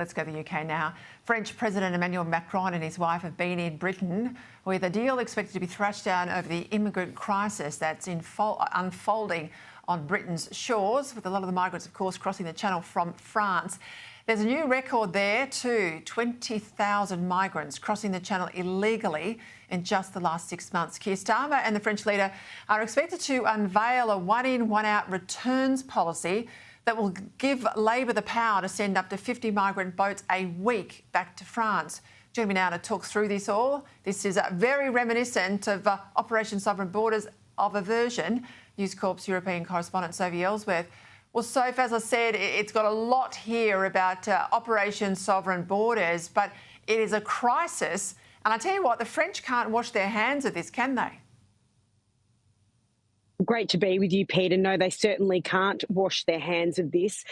Let's go to the UK now. French President Emmanuel Macron and his wife have been in Britain with a deal expected to be thrashed down over the immigrant crisis that's unfolding on Britain's shores, with a lot of the migrants, of course, crossing the Channel from France. There's a new record there too, 20,000 migrants crossing the Channel illegally in just the last 6 months. Keir Starmer and the French leader are expected to unveil a one-in, one-out returns policy that will give Labor the power to send up to 50 migrant boats a week back to France. Joining me now to talk through this all. This is very reminiscent of Operation Sovereign Borders of a version. News Corp's European correspondent Sophie Elsworth. Well, Soph, as I said, it's got a lot here about Operation Sovereign Borders, but it is a crisis. And I tell you what, the French can't wash their hands of this, can they? Great to be with you, Peter. No, they certainly can't wash their hands of this.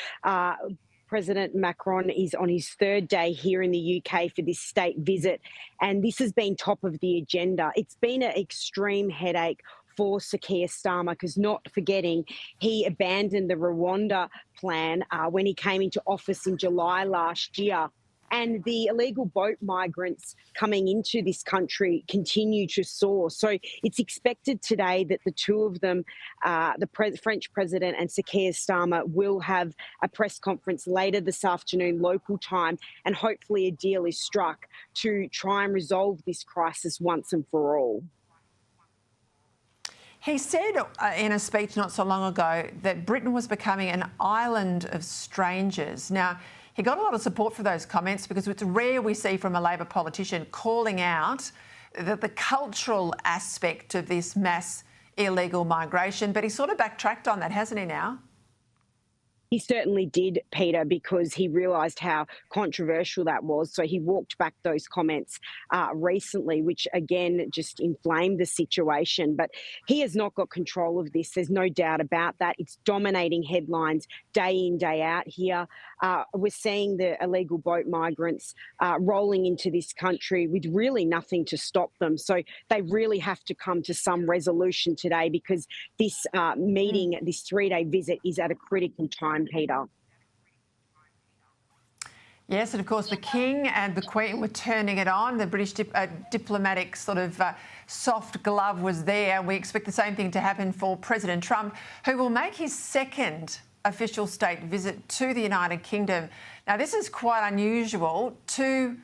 President Macron is on his third day here in the UK for this state visit, and this has been top of the agenda. It's been an extreme headache for Keir Starmer, because not forgetting he abandoned the Rwanda plan when he came into office in July last year. And the illegal boat migrants coming into this country continue to soar. So it's expected today that the two of them, French President and Keir Starmer, will have a press conference later this afternoon, local time, and hopefully a deal is struck to try and resolve this crisis once and for all. He said in a speech not so long ago that Britain was becoming an island of strangers. Now, he got a lot of support for those comments because it's rare we see from a Labor politician calling out the cultural aspect of this mass illegal migration, but he sort of backtracked on that, hasn't he now? He certainly did, Peter, because he realised how controversial that was. So he walked back those comments recently, which again just inflamed the situation. But he has not got control of this. There's no doubt about that. It's dominating headlines day in, day out here. We're seeing the illegal boat migrants rolling into this country with really nothing to stop them. So they really have to come to some resolution today, because this meeting, this three-day visit, is at a critical time, Peter. Yes, and of course the King and the Queen were turning it on. The British diplomatic sort of soft glove was there. We expect the same thing to happen for President Trump, who will make his second official state visit to the United Kingdom. Now, this is quite unusual. Two,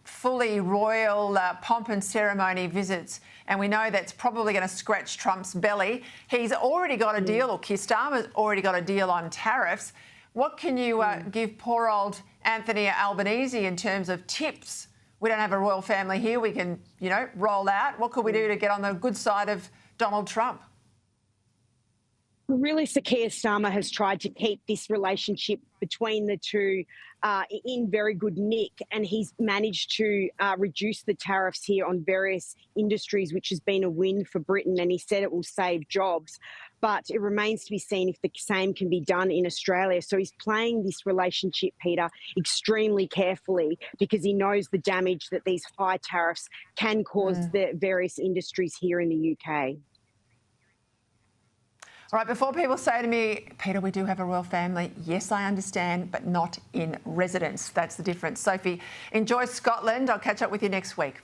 fully royal pomp and ceremony visits, and we know that's probably going to scratch Trump's belly. He's already got a deal, or Keir Starmer's already got a deal on tariffs. What can you give poor old Anthony Albanese in terms of tips? We don't have a royal family here we can, roll out. What could we do to get on the good side of Donald Trump? Really, Keir Starmer has tried to keep this relationship between the two in very good nick, and he's managed to reduce the tariffs here on various industries, which has been a win for Britain, and he said it will save jobs. But it remains to be seen if the same can be done in Australia. So he's playing this relationship, Peter, extremely carefully, because he knows the damage that these high tariffs can cause the various industries here in the UK. All right, before people say to me, Peter, we do have a royal family. Yes, I understand, but not in residence. That's the difference. Sophie, enjoy Scotland. I'll catch up with you next week.